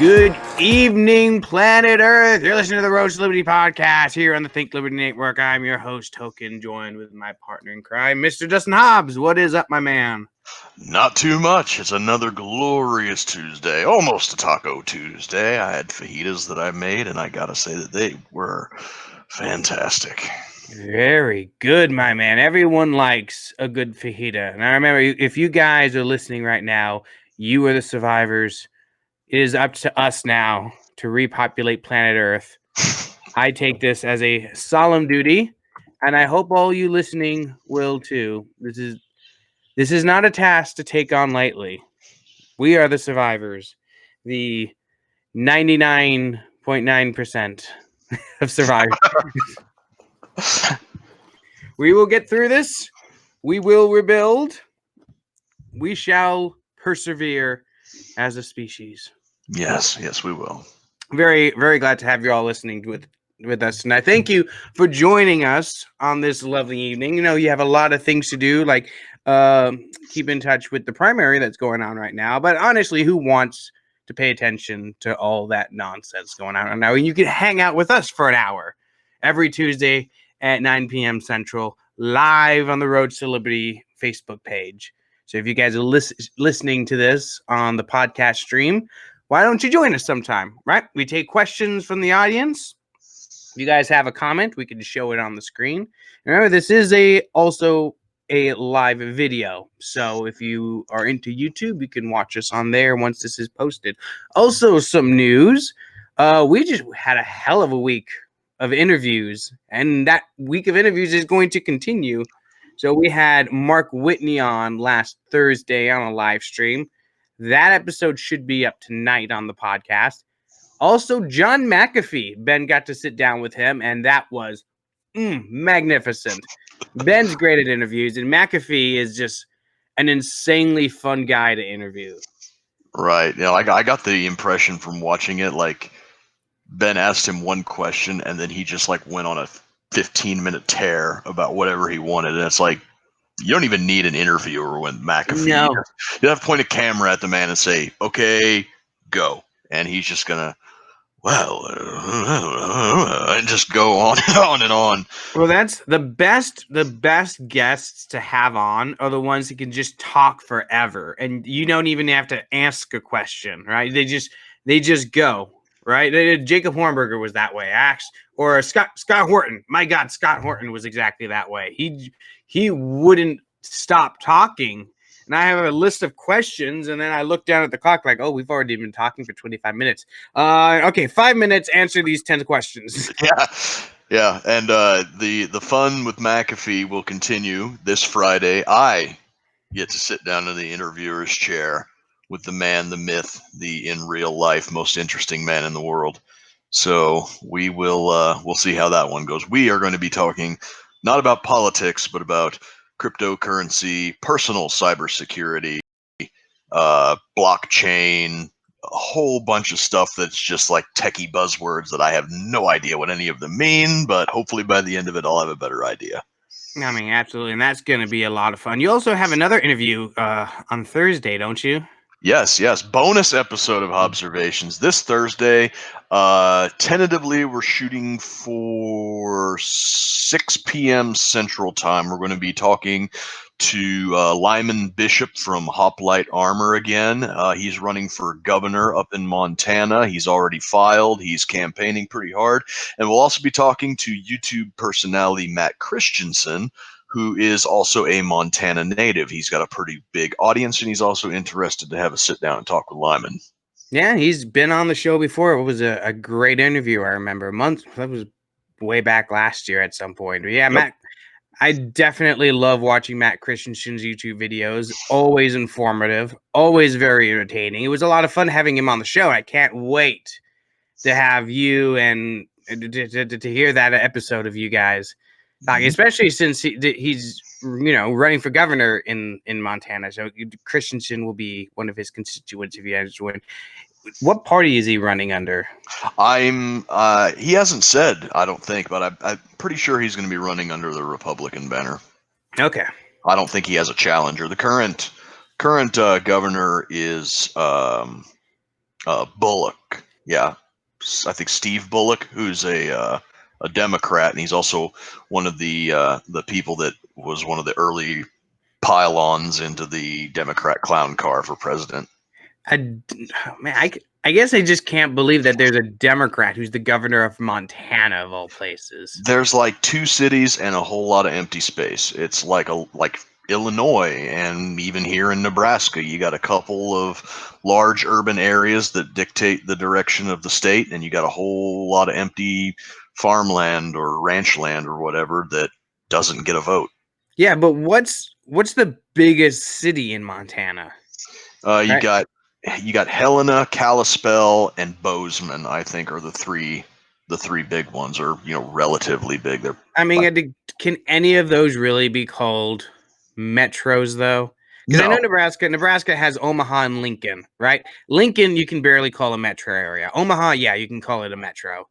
Good evening, planet Earth. You're listening to the Road to Liberty podcast here on the Think Liberty Network. I'm your host, Token, joined with my partner in crime, Mr. Justin Hobbs. What is up, my man? Not too much. It's another glorious Tuesday, almost a Taco Tuesday. I had fajitas that I made, and I gotta say that they were fantastic. Very good, my man. Everyone likes a good fajita. And I remember, if you guys are listening right now, you are the survivors. It is up to us now to repopulate planet Earth. I take this as a solemn duty, and I hope all you listening will too. This is not a task to take on lightly. We are the survivors, the 99.9% of survivors. We will get through this. We will rebuild. We shall persevere as a species. Yes, we will. Very, very glad to have you all listening with us tonight. Thank you for joining us on this lovely evening. You know, you have a lot of things to do, like keep in touch with the primary that's going on right now. But honestly, who wants to pay attention to all that nonsense going on right now? And you can hang out with us for an hour every Tuesday at 9 p.m. Central, live on the Road to Liberty Facebook page. So if you guys are listening to this on the podcast stream, why don't you join us sometime, right? We take questions from the audience. If you guys have a comment, we can show it on the screen. Remember, this is also a live video. So if you are into YouTube, you can watch us on there once this is posted. Also, some news. We just had a hell of a week of interviews, and that week of interviews is going to continue. So we had Mark Whitney on last Thursday on a live stream. That episode should be up tonight on the podcast. Also, John McAfee. Ben got to sit down with him, and that was magnificent. Ben's great at interviews, and McAfee is just an insanely fun guy to interview. Right. You know, I got the impression from watching it, like Ben asked him one question, and then he just like went on a 15-minute tear about whatever he wanted, and it's like, you don't even need an interviewer with McAfee. No. You have to point a camera at the man and say, "Okay, go," and he's just gonna, and just go on and on and on. Well, that's the best guests to have on are the ones who can just talk forever, and you don't even have to ask a question, right? They just go, right? Jacob Hornberger was that way. Or Scott Horton. My God, Scott Horton was exactly that way. He wouldn't stop talking. And I have a list of questions, and then I look down at the clock like, oh, we've already been talking for 25 minutes. Okay, 5 minutes, answer these 10 questions. Yeah, and the fun with McAfee will continue this Friday. I get to sit down in the interviewer's chair with the man, the myth, the in real life most interesting man in the world. So we'll see how that one goes. We are going to be talking not about politics, but about cryptocurrency, personal cybersecurity, blockchain, a whole bunch of stuff that's just like techie buzzwords that I have no idea what any of them mean, but hopefully by the end of it, I'll have a better idea. I mean, absolutely. And that's going to be a lot of fun. You also have another interview on Thursday, don't you? Yes. Bonus episode of Observations this Thursday. Tentatively, we're shooting for 6 p.m. Central Time. We're going to be talking to Lyman Bishop from Hoplite Armor again. He's running for governor up in Montana. He's already filed. He's campaigning pretty hard. And we'll also be talking to YouTube personality Matt Christensen, who is also a Montana native. He's got a pretty big audience, and he's also interested to have a sit down and talk with Lyman. Yeah, he's been on the show before. It was a great interview, I remember. That was way back last year at some point. But yeah, yep. Matt, I definitely love watching Matt Christensen's YouTube videos. Always informative, always very entertaining. It was a lot of fun having him on the show. I can't wait to have you and to hear that episode of you guys talking, especially since he's running for governor in Montana. So Christensen will be one of his constituents if he has to win. What party is he running under? He hasn't said, I don't think, but I'm pretty sure he's going to be running under the Republican banner. Okay. I don't think he has a challenger. The current governor is Bullock. Yeah, I think Steve Bullock, who's a Democrat, and he's also one of the people that was one of the early pylons into the Democrat clown car for president. Man, I guess I just can't believe that there's a Democrat who's the governor of Montana of all places. There's like 2 cities and a whole lot of empty space. It's like Illinois, and even here in Nebraska, you got a couple of large urban areas that dictate the direction of the state, and you got a whole lot of empty farmland or ranch land or whatever that doesn't get a vote. Yeah, but what's the biggest city in Montana? You Right? got Helena, Kalispell, and Bozeman. I think are the three big ones, or relatively big. They're I mean, can any of those really be called metros though? Because I know no, Nebraska has Omaha and Lincoln, right? Lincoln you can barely call a metro area. Omaha, yeah, you can call it a metro.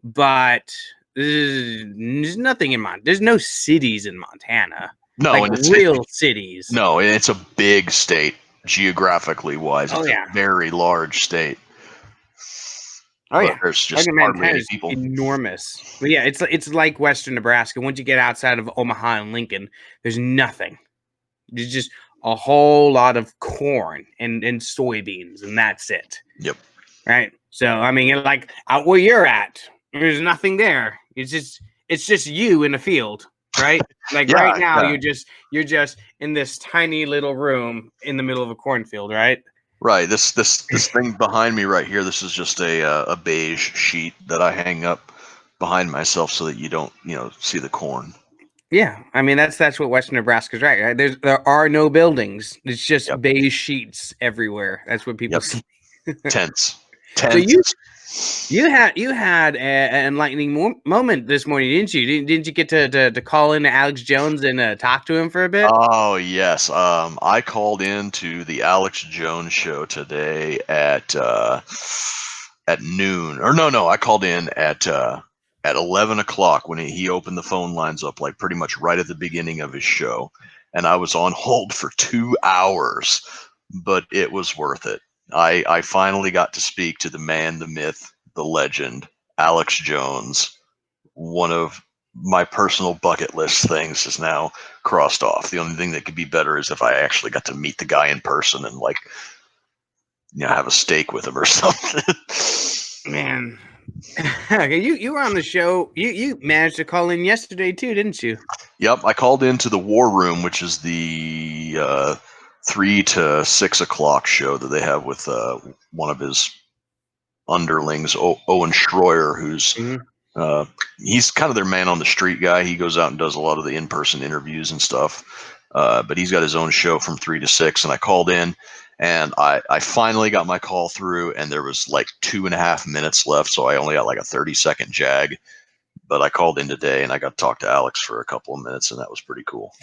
But there's nothing in Montana. There's no cities in Montana. no, Like and real cities. no, it's a big state geographically wise. Oh It's a yeah. very large state, Oh but yeah. there's just Fucking hardly Montana any is people. enormous. But yeah, it's like Western Nebraska. Once you get outside of Omaha and Lincoln, there's nothing. There's just a whole lot of corn and soybeans, and that's it. Yep. Right. So I mean, like out where you're at, there's nothing there. It's just you in the field, right? Like Yeah, right now, yeah. you're just in this tiny little room in the middle of a cornfield, right? Right. This thing behind me right here. This is just a beige sheet that I hang up behind myself so that you don't see the corn. Yeah, I mean that's what Western Nebraska's right. There are no buildings. It's just Yep. beige sheets everywhere. That's what people Yep. see. Tents. So Tents. you had an enlightening moment this morning, didn't you? Didn't you get to call in to Alex Jones and talk to him for a bit? Oh yes. I called into the Alex Jones show today at noon. Or no, I called in at 11 o'clock when he opened the phone lines up, like pretty much right at the beginning of his show, and I was on hold for 2 hours, but it was worth it. I finally got to speak to the man, the myth, the legend, Alex Jones. One of my personal bucket list things is now crossed off. The only thing that could be better is if I actually got to meet the guy in person and have a steak with him or something. Man, okay, you were on the show. You managed to call in yesterday too, didn't you? Yep, I called into the War Room, which is the 3 to 6 o'clock show that they have with one of his underlings, Owen Schroyer, who's Mhm. he's kind of their man on the street guy. He goes out and does a lot of the in-person interviews and stuff. But he's got his own show from 3 to 6, and I called in, and I finally got my call through, and there was like 2.5 minutes left, so I only got like a 30-second jag. But I called in today, and I got to talk to Alex for a couple of minutes, and that was pretty cool.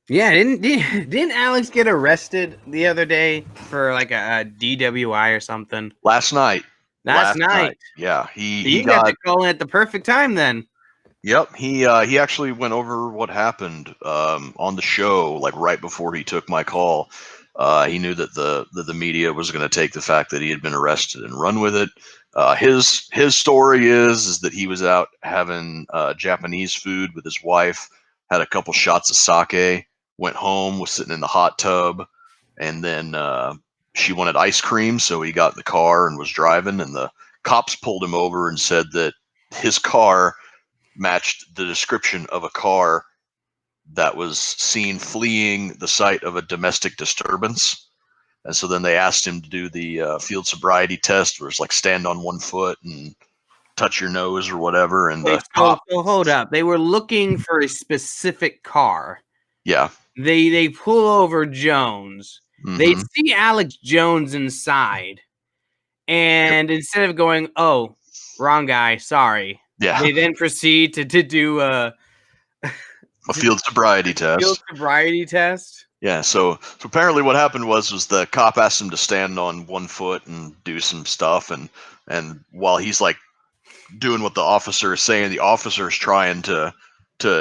Yeah, didn't Alex get arrested the other day for like a DWI or something? Last night. Last night. Yeah, So he you got got. to call in at the perfect time then. Yep, he actually went over what happened on the show, like right before he took my call. He knew that the media was going to take the fact that he had been arrested and run with it. His story is that he was out having Japanese food with his wife, had a couple shots of sake, went home, was sitting in the hot tub, and then she wanted ice cream, so he got in the car and was driving, and the cops pulled him over and said that his car matched the description of a car that was seen fleeing the site of a domestic disturbance. And so then they asked him to do the field sobriety test, where it's like stand on one foot and touch your nose or whatever. And Wait, the cop, so hold up. They were looking for a specific car. yeah, They pull over Jones. They hmm see Alex Jones inside, and instead of going, "Oh, wrong guy, sorry," yeah, they then proceed to do a a field sobriety field test. sobriety test. Yeah, so apparently what happened was the cop asked him to stand on one foot and do some stuff, and while he's like doing what the officer is saying, the officer is trying to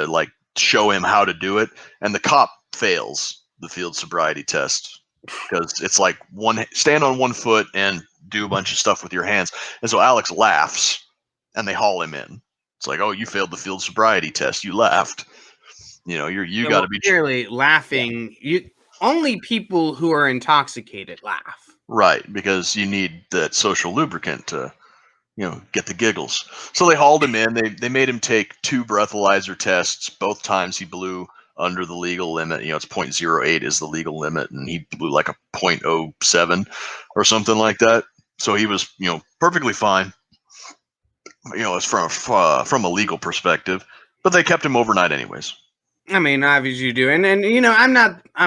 like show him how to do it, and the cop fails the field sobriety test because it's like stand on one foot and do a bunch of stuff with your hands. And so Alex laughs, and they haul him in. It's like, oh, you failed the field sobriety test. You laughed. You know, you So got to be clearly laughing. You only people who are intoxicated laugh. right, because you need that social lubricant to, get the giggles. So they hauled him in. They made him take 2 breathalyzer tests. Both times he blew under the legal limit. It's 0.08 is the legal limit, and he blew like a 0.07 or something like that. So he was, perfectly fine. It's from a legal perspective, but they kept him overnight anyways. I mean, obviously you do, and I'm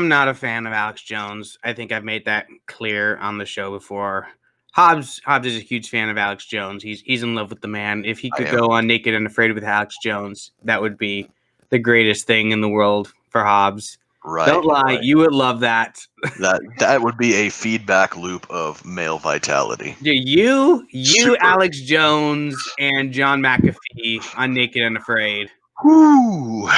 not a fan of Alex Jones. I think I've made that clear on the show before. Hobbs is a huge fan of Alex Jones. He's in love with the man. If he could go on Naked and Afraid with Alex Jones, that would be the greatest thing in the world for Hobbs. Right. Don't lie, right. You would love that. That would be a feedback loop of male vitality. You, Alex Jones, and John McAfee on Naked and Afraid. Whoo.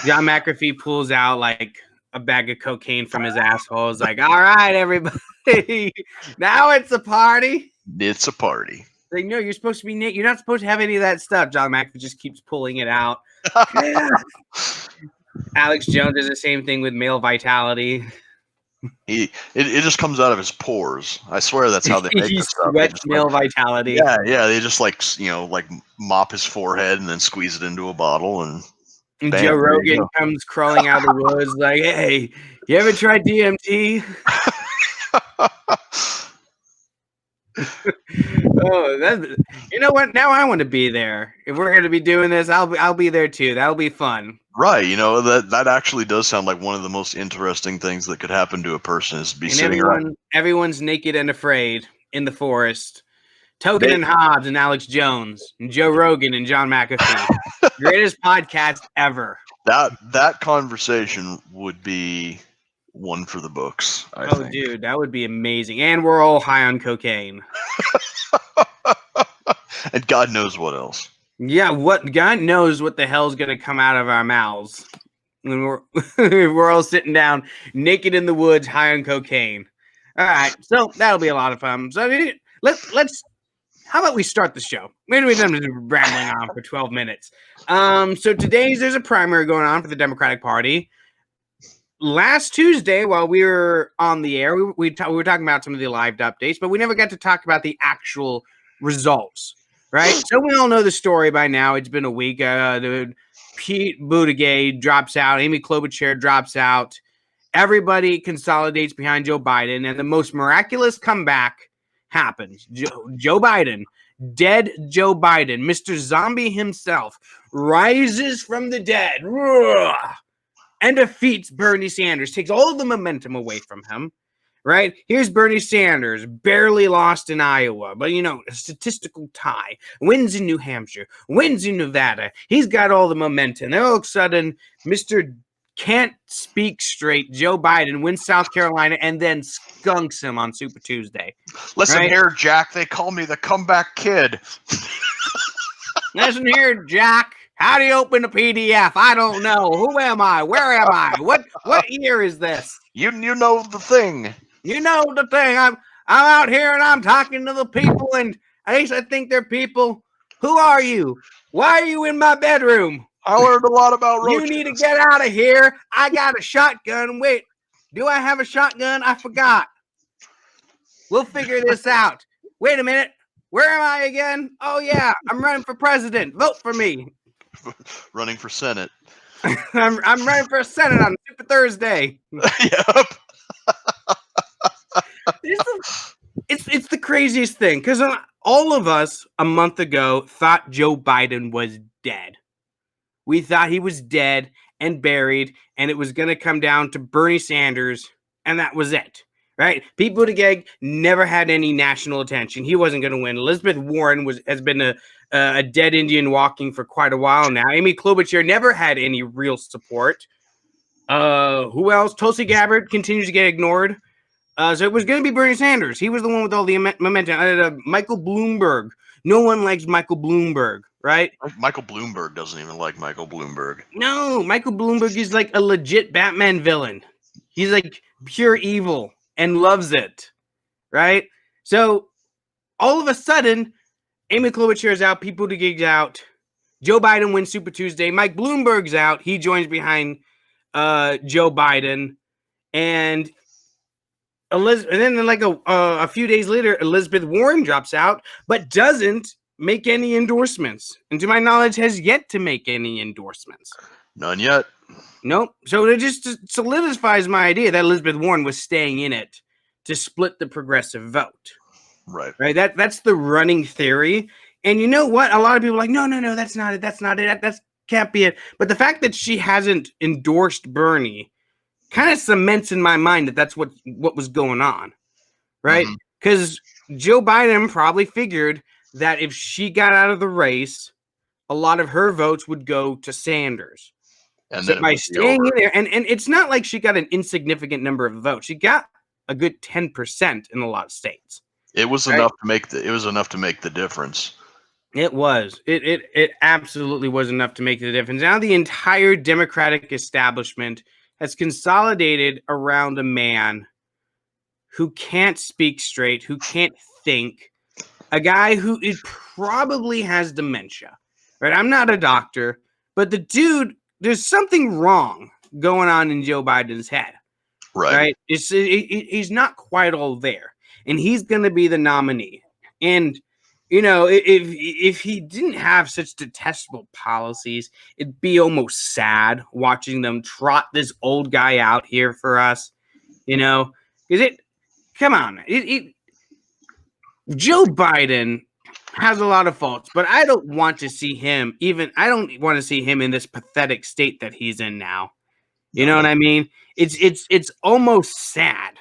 John McAfee pulls out like a bag of cocaine from his asshole. He's like, all right, everybody, now it's a party. It's a party. Like, no, you're supposed to be naked. You're not supposed to have any of that stuff. John McAfee just keeps pulling it out. Alex Jones does the same thing with male vitality. It just comes out of his pores. I swear that's how they make this stuff. Sweats male vitality. Yeah. They just like mop his forehead and then squeeze it into a bottle and bam, Joe Rogan comes crawling out of the woods like, hey, you ever tried DMT? You know what? Now I want to be there. If we're going to be doing this, I'll be there too. That'll be fun. Right. That actually does sound like one of the most interesting things that could happen to a person is be sitting around. Everyone's naked and afraid in the forest. Token and Hobbs and Alex Jones and Joe Rogan and John McAfee. Greatest podcast ever. That conversation would be one for the books. I think. Dude, that would be amazing. And we're all high on cocaine. And God knows what else. Yeah, God knows what the hell's gonna come out of our mouths when we're all sitting down naked in the woods, high on cocaine. All right, so that'll be a lot of fun. So let's. How about we start the show? Maybe we've been rambling on for 12 minutes. So there's a primary going on for the Democratic Party. Last Tuesday, while we were on the air, we were talking about some of the live updates, but we never got to talk about the actual results, right? So we all know the story by now. It's been a week. Pete Buttigieg drops out. Amy Klobuchar drops out. Everybody consolidates behind Joe Biden, and the most miraculous comeback happens. Joe Biden, dead Joe Biden, Mr. Zombie himself, rises from the dead and defeats Bernie Sanders, takes all of the momentum away from him, right? Here's Bernie Sanders, barely lost in Iowa, but, a statistical tie, wins in New Hampshire, wins in Nevada. He's got all the momentum. Then all of a sudden, Mr. Can't speak straight Joe Biden wins South Carolina and then skunks him on Super Tuesday. Listen here, Jack. They call me the comeback kid. Listen here, Jack. How do you open a PDF? I don't know. Who am I? Where am I? What year is this? You know the thing. You know the thing. I'm out here and I'm talking to the people, and at least I think they're people. Who are you? Why are you in my bedroom? I learned a lot about roaches. You need to get out of here. I got a shotgun. Wait, do I have a shotgun? I forgot. We'll figure this out. Wait a minute. Where am I again? Oh, yeah. I'm running for president. Vote for me. Running for Senate. I'm running for Senate on Super Thursday. Yep. It's the craziest thing because all of us a month ago thought Joe Biden was dead. We thought he was dead and buried, and it was going to come down to Bernie Sanders, and that was it, right? Pete Buttigieg never had any national attention. He wasn't going to win. Elizabeth Warren has been a dead Indian walking for quite a while now. Amy Klobuchar never had any real support. Who else? Tulsi Gabbard continues to get ignored. So it was going to be Bernie Sanders. He was the one with all the momentum. Michael Bloomberg. No one likes Michael Bloomberg, right? Michael Bloomberg doesn't even like Michael Bloomberg. No, Michael Bloomberg is like a legit Batman villain. He's like pure evil and loves it, right? So all of a sudden, Amy Klobuchar is out, Pete Buttigieg's out, Joe Biden wins Super Tuesday, Mike Bloomberg's out, he joins behind Joe Biden, and then like a few days later, Elizabeth Warren drops out, but doesn't make any endorsements, and to my knowledge, has yet to make any endorsements. None yet. Nope. So it just solidifies my idea that Elizabeth Warren was staying in it to split the progressive vote. Right. Right. That's the running theory. And you know what? A lot of people are like, no, that's not it. That's not it. That can't be it. But the fact that she hasn't endorsed Bernie kind of cements in my mind that that's what was going on. Right. Because Joe Biden probably figured that if she got out of the race, a lot of her votes would go to Sanders. And so then by staying in there, and it's not like she got an insignificant number of votes. She got a good 10% in a lot of states. It was enough to make the difference. It was. It absolutely was enough to make the difference. Now the entire Democratic establishment has consolidated around a man who can't speak straight, who can't think, a guy who probably has dementia. Right? I'm not a doctor, but the dude, there's something wrong going on in Joe Biden's head. Right? He's not quite all there. And he's going to be the nominee. And, you know, if he didn't have such detestable policies, it'd be almost sad watching them trot this old guy out here for us. You know, come on. Joe Biden has a lot of faults, but I don't want to see him I don't want to see him in this pathetic state that he's in now. You know what I mean? It's almost sad,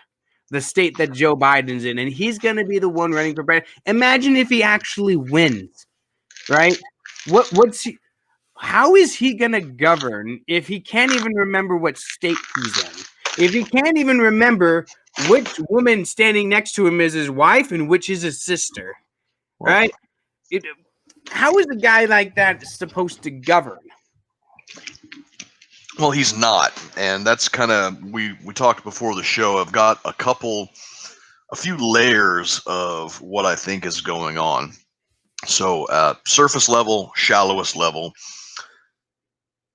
the state that Joe Biden's in, and he's going to be the one running for president. Imagine if he actually wins, right? How is he going to govern if he can't even remember what state he's in? If he can't even remember which woman standing next to him is his wife and which is his sister, right? How is a guy like that supposed to govern? Well, he's not, and that's kind of we talked before the show. I've got a few layers of what I think is going on. So, surface level, shallowest level,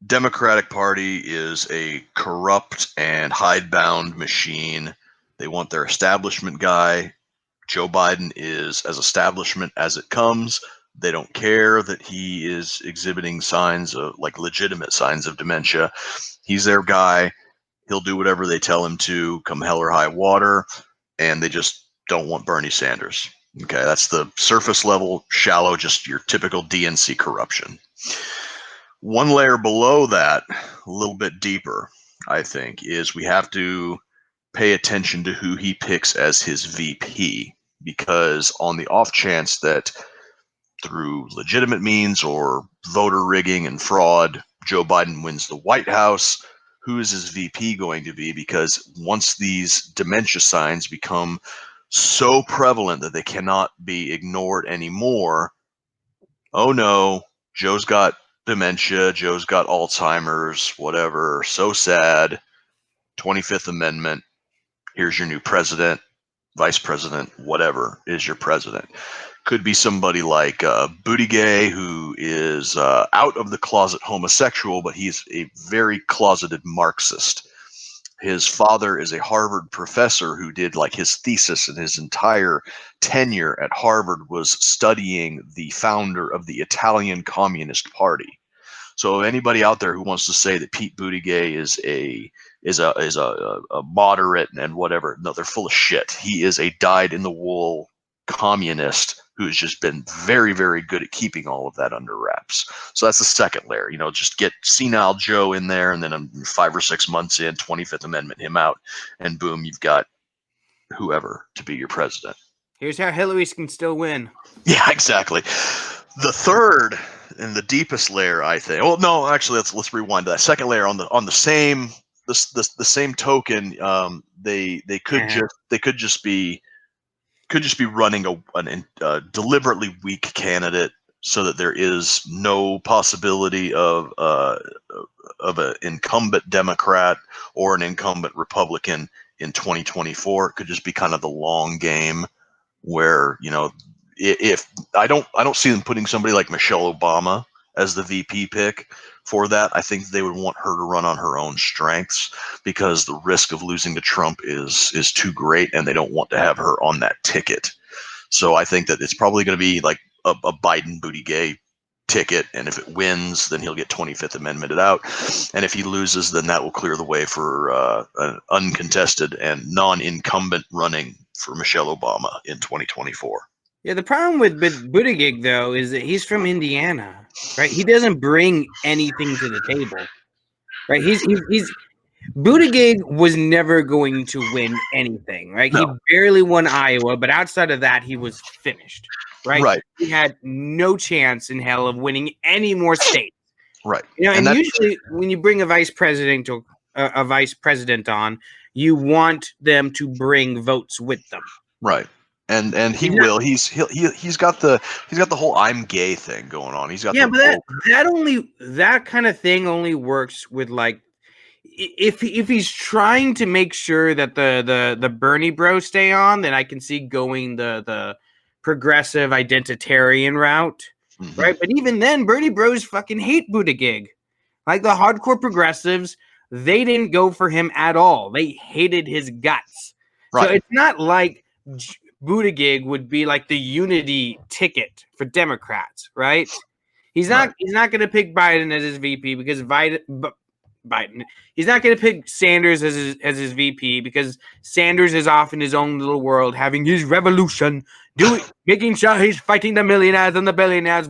Democratic Party is a corrupt and hidebound machine. They want their establishment guy. Joe Biden is as establishment as it comes. They don't care that he is exhibiting signs of, like, legitimate signs of dementia. He's their guy. He'll do whatever they tell him to, come hell or high water, and they just don't want Bernie Sanders. Okay, that's the surface level, shallow, just your typical DNC corruption. One layer below that, a little bit deeper, I think, is we have to pay attention to who he picks as his VP, because on the off chance that through legitimate means or voter rigging and fraud, Joe Biden wins the White House, who is his VP going to be? Because once these dementia signs become so prevalent that they cannot be ignored anymore, oh no, Joe's got dementia, Joe's got Alzheimer's, whatever, so sad, 25th Amendment, here's your new president, vice president, whatever is your president. Could be somebody like Buttigieg, who is out of the closet homosexual, but he's a very closeted Marxist. His father is a Harvard professor who did, like, his thesis and his entire tenure at Harvard was studying the founder of the Italian Communist Party. So anybody out there who wants to say that Pete Buttigieg is a moderate and whatever, no, they're full of shit. He is a dyed-in-the-wool communist who has just been very, very good at keeping all of that under wraps. So that's the second layer. You know, just get senile Joe in there, and then 5 or 6 months in, 25th Amendment him out, and boom, you've got whoever to be your president. Here's how Hillary can still win. Yeah, exactly. The third and the deepest layer, I think. Well, no, actually, let's rewind to that second layer. On the same same token, they could just be running a deliberately weak candidate so that there is no possibility of an incumbent Democrat or an incumbent Republican in 2024. It could just be kind of the long game where, you know, if I don't see them putting somebody like Michelle Obama as the VP pick for that. I think they would want her to run on her own strengths because the risk of losing to Trump is too great, and they don't want to have her on that ticket. So I think that it's probably going to be like a Biden Buttigieg ticket, and if it wins, then he'll get 25th Amendmented out, and if he loses, then that will clear the way for an uncontested and non-incumbent running for Michelle Obama in 2024. Yeah, the problem with Buttigieg though is that he's from Indiana, right? He doesn't bring anything to the table, right? He's Buttigieg was never going to win anything, right? No. He barely won Iowa, but outside of that, he was finished, right? Right. He had no chance in hell of winning any more states, Right. you know. And usually, when you bring a vice president on, you want them to bring votes with them, right? And he will. He's got the whole "I'm gay" thing going on. He's got but that kind of thing only works with like if he's trying to make sure that the Bernie bros stay on, then I can see going the progressive identitarian route, right? But even then, Bernie bros fucking hate Buttigieg. Like the hardcore progressives, they didn't go for him at all. They hated his guts. Right. So it's not like Buttigieg would be like the unity ticket for Democrats, right? He's not going to pick Biden as his VP because Biden. He's not going to pick Sanders as his VP because Sanders is off in his own little world having his revolution, making sure he's fighting the millionaires and the billionaires.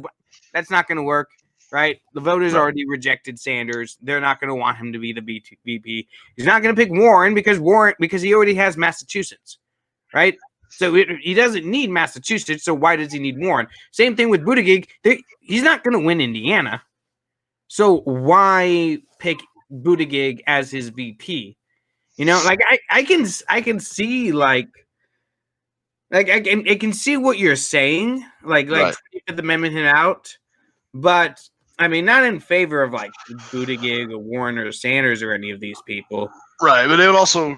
That's not going to work, right? The voters already rejected Sanders. They're not going to want him to be the VP. He's not going to pick Warren because he already has Massachusetts, right? So he doesn't need Massachusetts. So why does he need Warren? Same thing with Buttigieg. He's not going to win Indiana. So why pick Buttigieg as his VP? You know, like I can see I can see what you're saying, like 25th Amendment him out, but I mean not in favor of like Buttigieg or Warren or Sanders or any of these people. Right, but it also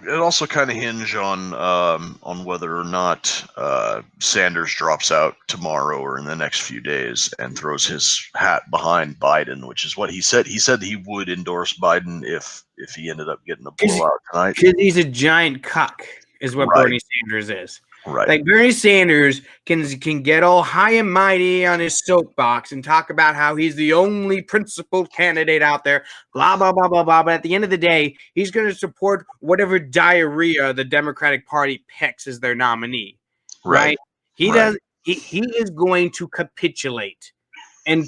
kind of hinge on whether or not Sanders drops out tomorrow or in the next few days and throws his hat behind Biden, which is what he said. He said he would endorse Biden if he ended up getting a blowout tonight. Because he's a giant cuck, is what Bernie Sanders is. Right. Like Bernie Sanders can get all high and mighty on his soapbox and talk about how he's the only principled candidate out there, blah, blah, blah, blah, blah. But at the end of the day, he's going to support whatever diarrhea the Democratic Party picks as their nominee. Right? He does. He is going to capitulate and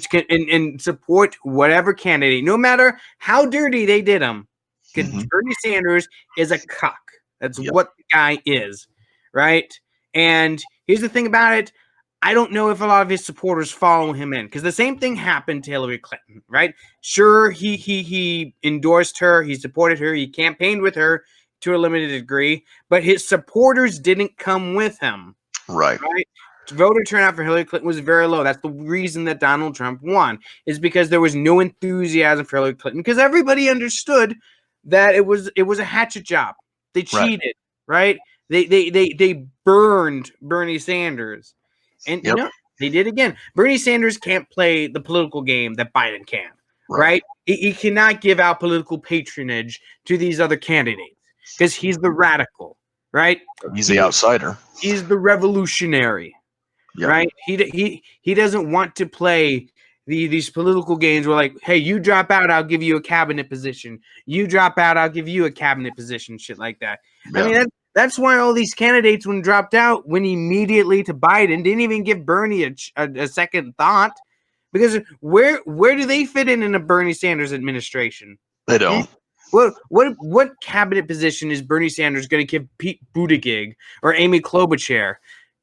support whatever candidate, no matter how dirty they did him. Because Bernie Sanders is a cuck. That's what the guy is. Right? And here's the thing about it. I don't know if a lot of his supporters follow him in because the same thing happened to Hillary Clinton, right? Sure, he endorsed her, he supported her, he campaigned with her to a limited degree, but his supporters didn't come with him. Right? Voter turnout for Hillary Clinton was very low. That's the reason that Donald Trump won, is because there was no enthusiasm for Hillary Clinton because everybody understood that it was a hatchet job. They cheated, right? They burned Bernie Sanders. And you know, they did again. Bernie Sanders can't play the political game that Biden can, right? He cannot give out political patronage to these other candidates because he's the radical, right? He's the outsider. He's the revolutionary, right? He doesn't want to play these political games where like, hey, you drop out, I'll give you a cabinet position. You drop out, I'll give you a cabinet position, shit like that. I mean, that's why all these candidates, when dropped out, went immediately to Biden. Didn't even give Bernie a second thought, because where do they fit in a Bernie Sanders administration? They don't. What cabinet position is Bernie Sanders going to give Pete Buttigieg or Amy Klobuchar?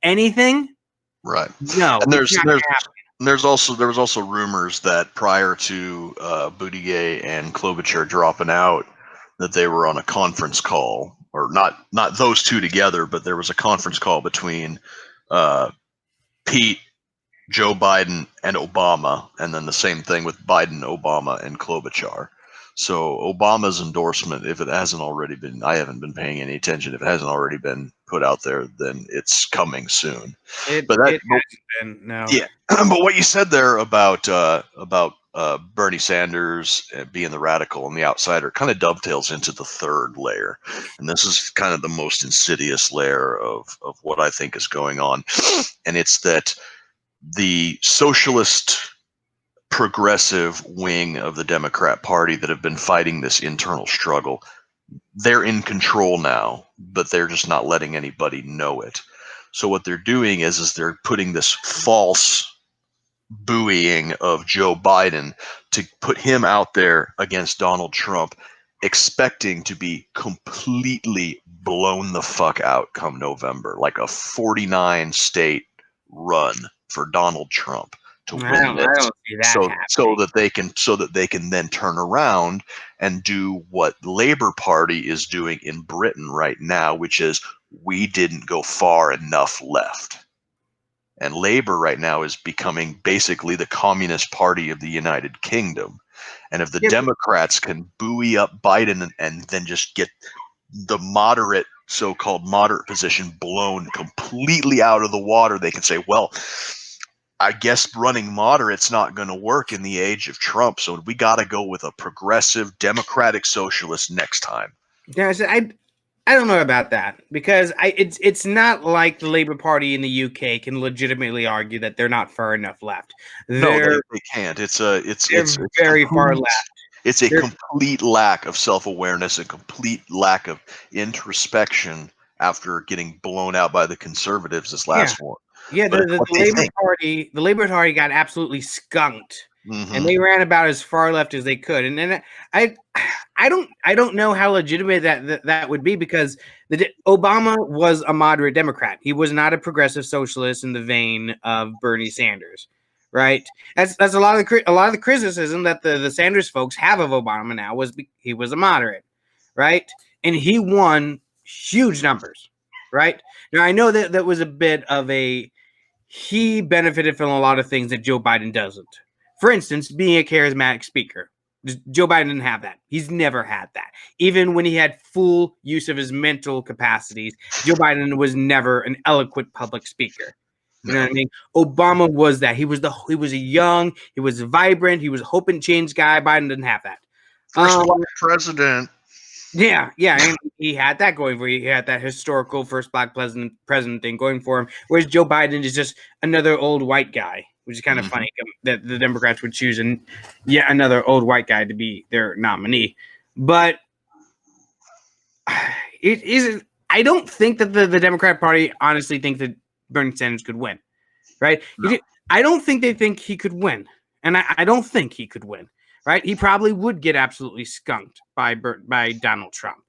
Anything? Right. No. And there was also rumors that prior to Buttigieg and Klobuchar dropping out, that they were on a conference call. Or not those two together, but there was a conference call between Pete, Joe Biden, and Obama, and then the same thing with Biden, Obama, and Klobuchar. So Obama's endorsement, if it hasn't already been, I haven't been paying any attention, if it hasn't already been put out there than it's coming soon. It But that, it hasn't been, no. yeah, but what you said there about Bernie Sanders being the radical and the outsider kind of dovetails into the third layer, and this is kind of the most insidious layer of what I think is going on, and it's that the socialist progressive wing of the Democrat Party that have been fighting this internal struggle, they're in control now, but they're just not letting anybody know it. So what they're doing is they're putting this false buoying of Joe Biden to put him out there against Donald Trump, expecting to be completely blown the fuck out come November, like a 49 state run for Donald Trump to I win this. don't see that So happening. that they can then turn around and do what Labor Party is doing in Britain right now, which is we didn't go far enough left. And Labor right now is becoming basically the Communist Party of the United Kingdom. And if the Yeah, Democrats can buoy up Biden and then just get the so-called moderate position blown completely out of the water, they can say, well, I guess running moderate's not going to work in the age of Trump, so we got to go with a progressive democratic socialist next time. yeah, I don't know about that, because it's not like the Labour Party in the UK can legitimately argue that they're not far enough left. No, They're they can't. It's very far complete, left. it's a They're- complete lack of self-awareness, a complete lack of introspection after getting blown out by the conservatives this last one. Yeah, But it's what they think. The Labour Party got absolutely skunked, and Mhm. they ran about as far left as they could. And then I don't know how legitimate that would be, because Obama was a moderate Democrat. He was not a progressive socialist in the vein of Bernie Sanders, right? That's a lot of the criticism that the Sanders folks have of Obama now was he was a moderate, right? And he won huge numbers, right? Now I know that was a bit of he benefited from a lot of things that Joe Biden doesn't. For instance, being a charismatic speaker. Joe Biden didn't have that. He's never had that. Even when he had full use of his mental capacities, Joe Biden was never an eloquent public speaker. You know what I mean? Obama was that. He was young, he was vibrant, he was a hope and change guy. Biden didn't have that. First black president. Yeah, and he had that going for you. He had that historical first black president thing going for him. Whereas Joe Biden is just another old white guy, which is kind of funny that the Democrats would choose another old white guy to be their nominee. But it isn't. I don't think that the Democrat Party honestly thinks that Bernie Sanders could win, right? No. I don't think they think he could win, and I don't think he could win. Right? He probably would get absolutely skunked by Donald Trump.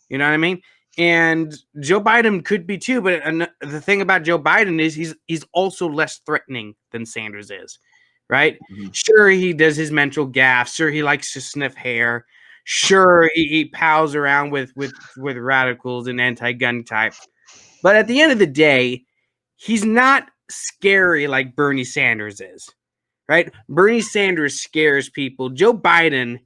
You know what I mean? And Joe Biden could be too, but the thing about Joe Biden is he's also less threatening than Sanders is, right? Mhm. Sure, he does his mental gaffes. Sure, he likes to sniff hair. Sure, he pals around with radicals and anti-gun types. But at the end of the day, he's not scary like Bernie Sanders is. Right? Bernie Sanders scares people. Joe Biden,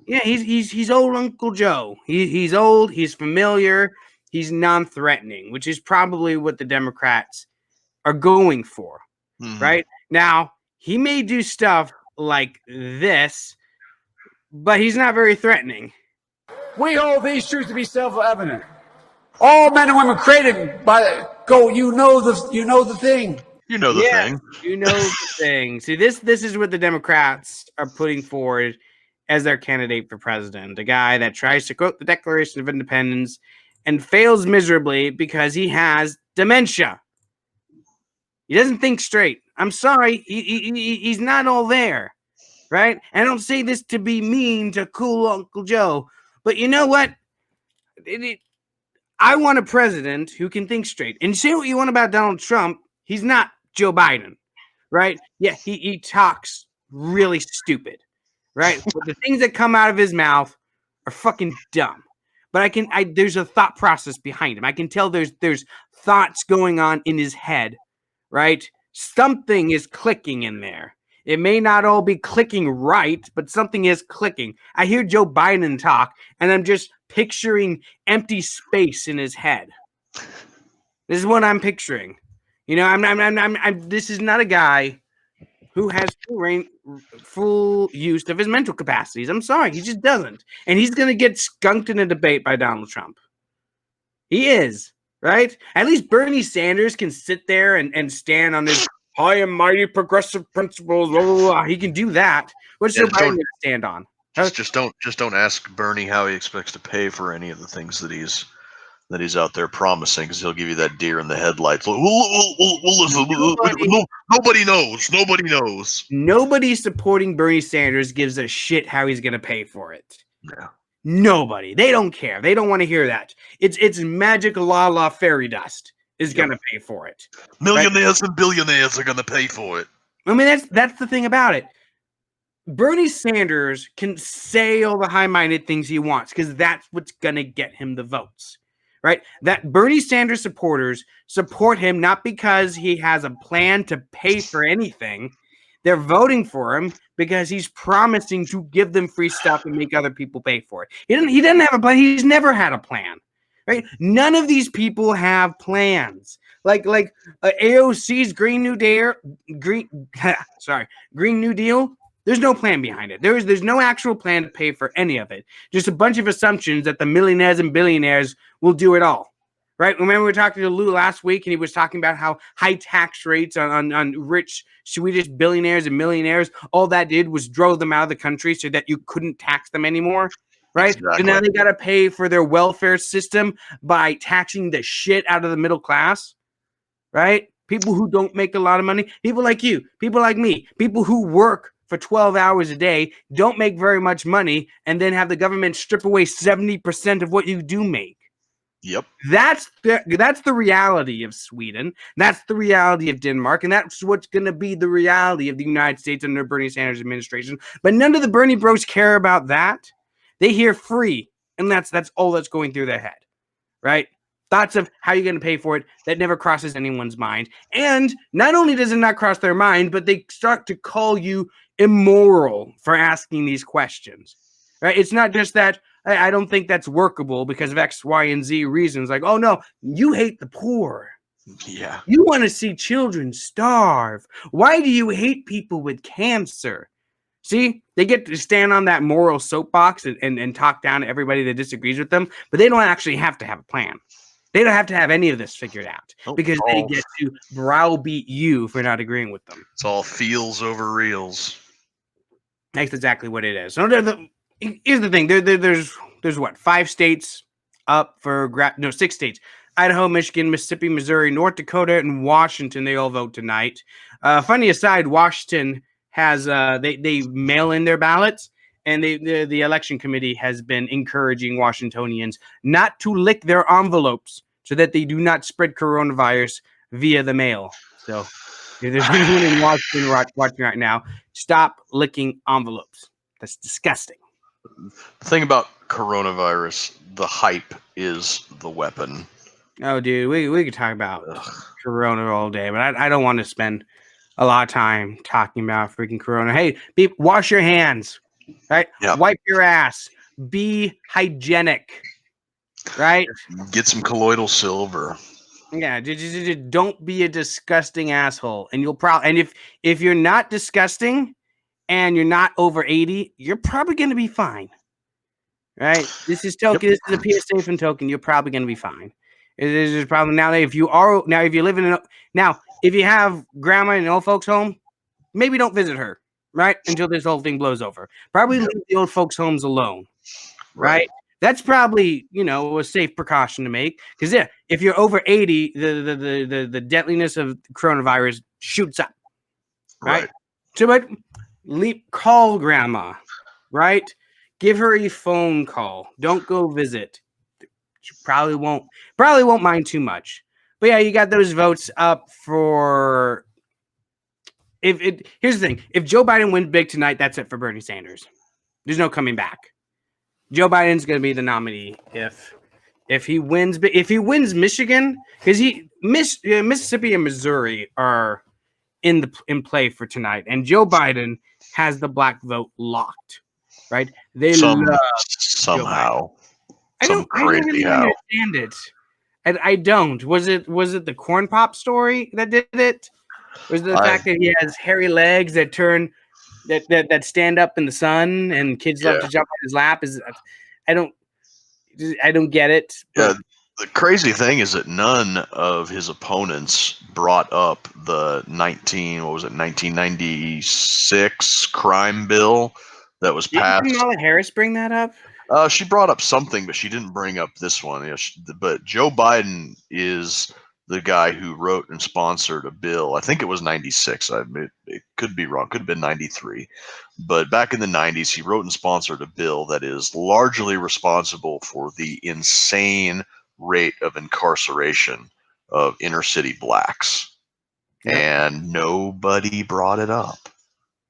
yeah, he's old Uncle Joe. He's old, he's familiar, he's non-threatening, which is probably what the Democrats are going for. Right? Now, he may do stuff like this, but he's not very threatening. We hold these truths to be self-evident. All men and women created by you know the thing. You know the thing. You know the thing. See, this is what the Democrats are putting forward as their candidate for president. A guy that tries to quote the Declaration of Independence and fails miserably because he has dementia. He doesn't think straight. I'm sorry. He's not all there, right? And I don't say this to be mean to cool Uncle Joe, but you know what? I want a president who can think straight. And say what you want about Donald Trump, he's not Joe Biden, right? Yeah, he talks really stupid, right? But the things that come out of his mouth are fucking dumb. But there's a thought process behind him. I can tell there's thoughts going on in his head, right? Something is clicking in there. It may not all be clicking right, but something is clicking. I hear Joe Biden talk, and I'm just picturing empty space in his head. This is what I'm picturing. You know, this is not a guy who has full use of his mental capacities. I'm sorry, he just doesn't. And he's going to get skunked in a debate by Donald Trump. He is, right? At least Bernie Sanders can sit there and stand on his high and mighty progressive principles. Blah, blah, blah. He can do that. What's Joe Biden going to stand on? Just don't ask Bernie how he expects to pay for any of the things that he's out there promising, because he'll give you that deer in the headlights. Nobody knows. Nobody knows. Nobody supporting Bernie Sanders gives a shit how he's going to pay for it. Yeah. Nobody. They don't care. They don't want to hear that. It's magic la fairy dust is going to pay for it. Millionaires and billionaires are going to pay for it. I mean, that's the thing about it. Bernie Sanders can say all the high-minded things he wants because that's what's going to get him the votes. Right? That Bernie Sanders supporters support him not because he has a plan to pay for anything. They're voting for him because he's promising to give them free stuff and make other people pay for it. He doesn't have a plan. He's never had a plan. Right? None of these people have plans. Like AOC's Green New Deal. There's no plan behind it. There's no actual plan to pay for any of it. Just a bunch of assumptions that the millionaires and billionaires will do it all. Right? Remember we were talking to Lou last week and he was talking about how high tax rates on rich Swedish billionaires and millionaires, all that did was drove them out of the country so that you couldn't tax them anymore. Right? Exactly. So now they got to pay for their welfare system by taxing the shit out of the middle class. Right? People who don't make a lot of money, people like you, people like me, people who work for 12 hours a day, don't make very much money, and then have the government strip away 70% of what you do make. Yep. That's the reality of Sweden. That's the reality of Denmark, and that's what's going to be the reality of the United States under Bernie Sanders administration. But none of the Bernie bros care about that. They hear free, and that's all that's going through their head, right? Thoughts of how you're going to pay for it, that never crosses anyone's mind. And not only does it not cross their mind, but they start to call you immoral for asking these questions, right? It's not just that I don't think that's workable because of X, Y, and Z reasons. Like, oh no, you hate the poor. Yeah. You want to see children starve. Why do you hate people with cancer? See, they get to stand on that moral soapbox and talk down to everybody that disagrees with them, but they don't actually have to have a plan. They don't have to have any of this figured out because they get to browbeat you for not agreeing with them. It's all feels over reals. That's exactly what it is. So here's the thing. There's what, 5 states up for 6 states. Idaho, Michigan, Mississippi, Missouri, North Dakota, and Washington. They all vote tonight. Funny aside, Washington has they mail in their ballots, and the election committee has been encouraging Washingtonians not to lick their envelopes so that they do not spread coronavirus via the mail. So if there's anyone in Washington watching right now, stop licking envelopes. That's disgusting. The thing about coronavirus, the hype is the weapon. Oh, dude, we could talk about Corona all day, but I don't want to spend a lot of time talking about freaking Corona. Hey, wash your hands, right? Yeah. Wipe your ass. Be hygienic, right? Get some colloidal silver. Yeah, just don't be a disgusting asshole, and you'll probably. And if you're not disgusting and you're not over 80, you're probably going to be fine, right? This is token. Yep. This is a PSA from token. You're probably going to be fine. It is probably now. If you live in if you have grandma in an old folks home, maybe don't visit her, right? Until this whole thing blows over. Probably leave the old folks homes alone, right? That's probably a safe precaution to make because if you're over 80, the deadliness of coronavirus shoots up, right? So, but call grandma, right? Give her a phone call. Don't go visit. She probably won't mind too much. But yeah, you got those votes up for here's the thing. If Joe Biden wins big tonight, that's it for Bernie Sanders. There's no coming back. Joe Biden's going to be the nominee if he wins Michigan, because Mississippi and Missouri are in play for tonight, and Joe Biden has the black vote locked. Right? They love somehow. I don't understand it. I don't. Was it the corn pop story that did it? Was it the fact that he has hairy legs that turn that stand up in the sun and kids love to jump on his lap? I don't get it. But the crazy thing is that none of his opponents brought up the 1996 crime bill that was passed. Didn't Kamala Harris bring that up? She brought up something, but she didn't bring up this one. But Joe Biden is the guy who wrote and sponsored a bill. I think it was 96. It could be wrong. Could have been 93. But back in the 90s, he wrote and sponsored a bill that is largely responsible for the insane rate of incarceration of inner city blacks. Yep. And nobody brought it up.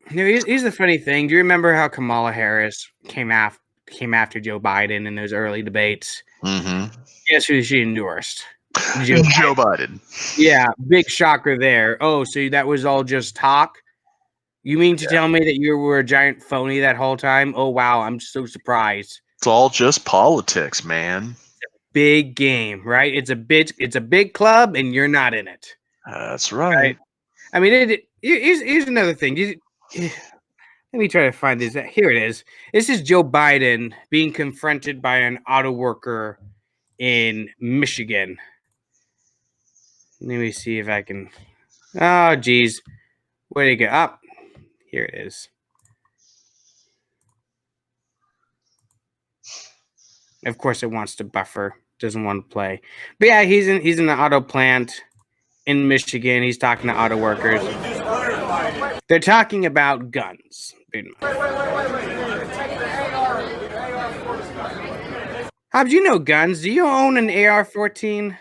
Here's the funny thing. Do you remember how Kamala Harris came after Joe Biden in those early debates? Mm-hmm. Guess who she endorsed? Joe Biden. Yeah, big shocker there. Oh, so that was all just talk? You mean to tell me that you were a giant phony that whole time? Oh, wow, I'm so surprised. It's all just politics, man. Big game, right? It's a big club, and you're not in it. That's right. I mean, here's another thing. Let me try to find this. Here it is. This is Joe Biden being confronted by an auto worker in Michigan. Let me see if I can. Oh, geez. Where'd it go? Up. Here it is. Of course, it wants to buffer. Doesn't want to play. But yeah, he's in the auto plant in Michigan. He's talking to auto workers. They're talking about guns. Hobbs, you know guns. Do you own an AR-14?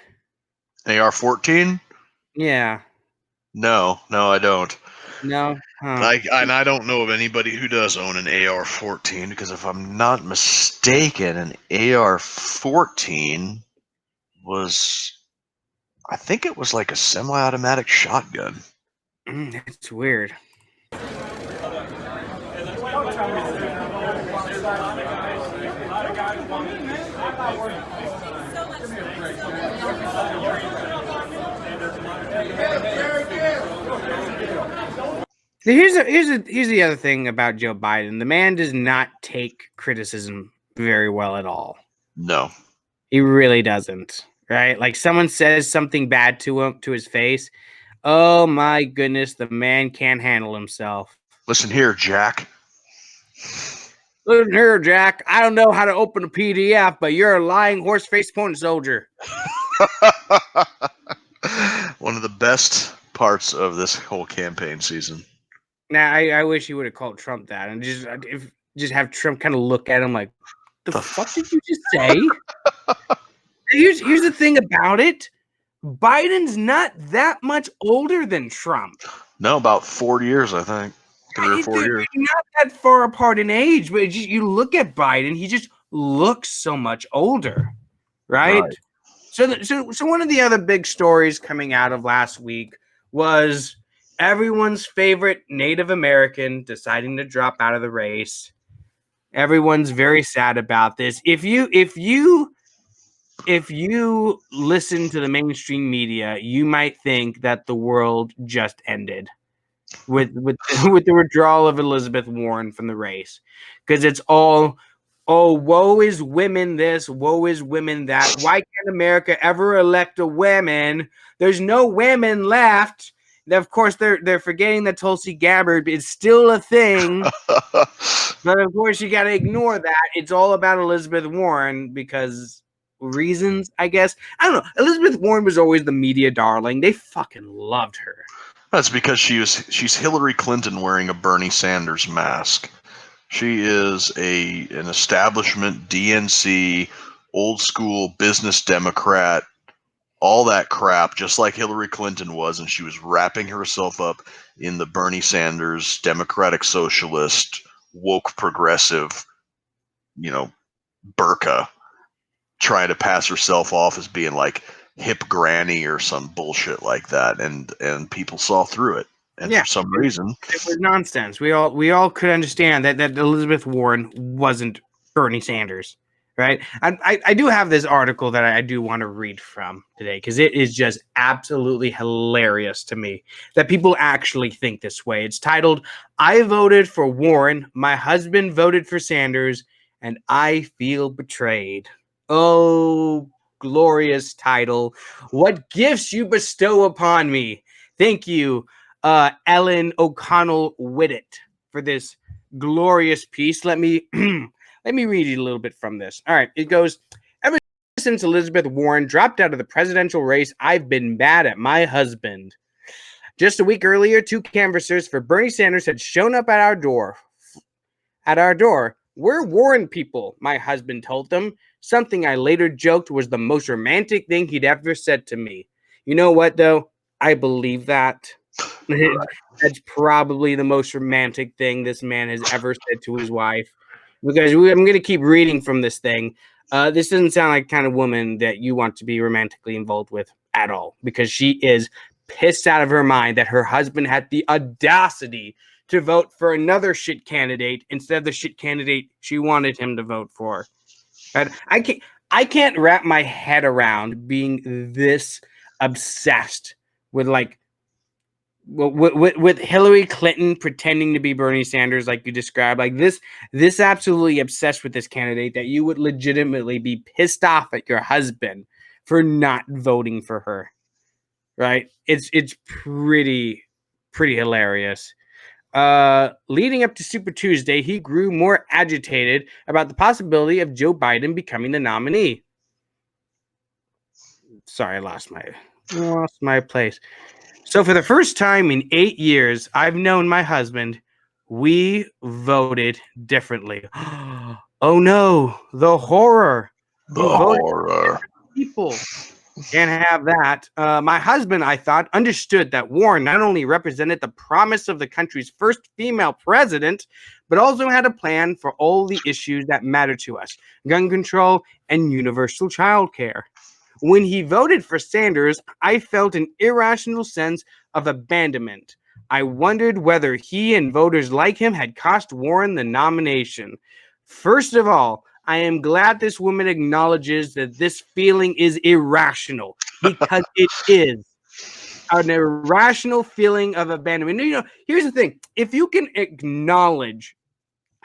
AR-14? Yeah. No, I don't. No? Huh. I don't know of anybody who does own an AR-14 because if I'm not mistaken, an AR-14 was, I think it was like a semi-automatic shotgun. That's weird. Here's the other thing about Joe Biden. The man does not take criticism very well at all. No. He really doesn't. Right? Like someone says something bad to him, to his face. Oh my goodness, the man can't handle himself. Listen here, Jack. Listen here, Jack. I don't know how to open a PDF, but you're a lying horse-faced pony soldier. One of the best parts of this whole campaign season. Now, I wish he would have called Trump that and just have Trump kind of look at him like, the fuck did you just say? Here's the thing about it. Biden's not that much older than Trump. No, about 4 years, I think. 3 or 4 years. Not that far apart in age, but you look at Biden, he just looks so much older, right? So one of the other big stories coming out of last week was everyone's favorite Native American deciding to drop out of the race. Everyone's very sad about this. If you listen to the mainstream media, you might think that the world just ended with the withdrawal of Elizabeth Warren from the race, because it's all, oh, woe is women this, woe is women that. Why can't America ever elect a woman? There's no women left. Of course, they're forgetting that Tulsi Gabbard is still a thing. But of course, you got to ignore that. It's all about Elizabeth Warren because reasons, I guess. I don't know. Elizabeth Warren was always the media darling. They fucking loved her. That's because she's Hillary Clinton wearing a Bernie Sanders mask. She is an establishment DNC, old school business Democrat, all that crap, just like Hillary Clinton was, and she was wrapping herself up in the Bernie Sanders Democratic Socialist, woke progressive, burqa, trying to pass herself off as being like hip granny or some bullshit like that, and people saw through it, and for some reason it was nonsense. We all could understand that Elizabeth Warren wasn't Bernie Sanders. right? I do have this article that I do want to read from today because it is just absolutely hilarious to me that people actually think this way. It's titled, "I voted for Warren, my husband voted for Sanders, and I feel betrayed." Oh, glorious title. What gifts you bestow upon me. Thank you, Ellen O'Connell Whittet, for this glorious piece. Let me let me read you a little bit from this. All right, it goes, "Ever since Elizabeth Warren dropped out of the presidential race, I've been mad at my husband. Just a week earlier, two canvassers for Bernie Sanders had shown up at our door. We're Warren people," my husband told them, something I later joked was the most romantic thing he'd ever said to me. You know what, though? I believe that. That's probably the most romantic thing this man has ever said to his wife. Because I'm going to keep reading from this thing. This doesn't sound like the kind of woman that you want to be romantically involved with at all. Because she is pissed out of her mind that her husband had the audacity to vote for another shit candidate instead of the shit candidate she wanted him to vote for. And I can't wrap my head around being this obsessed with like with Hillary Clinton pretending to be Bernie Sanders, like you described, like this absolutely obsessed with this candidate that you would legitimately be pissed off at your husband for not voting for her, right? It's pretty hilarious. Leading up to Super Tuesday, he grew more agitated about the possibility of Joe Biden becoming the nominee. Sorry, I lost my place. "So for the first time in 8 years, I've known my husband. We voted differently." Oh no, the horror. The We voted horror. people. Can't have that. My husband, I thought, understood that Warren not only represented the promise of the country's first female president, but also had a plan for all the issues that matter to us: gun control and universal child care. When he voted for Sanders, I felt an irrational sense of abandonment. I wondered whether he and voters like him had cost Warren the nomination. First of all, I am glad this woman acknowledges that this feeling is irrational, because it is an irrational feeling of abandonment. You know, here's the thing. If you can acknowledge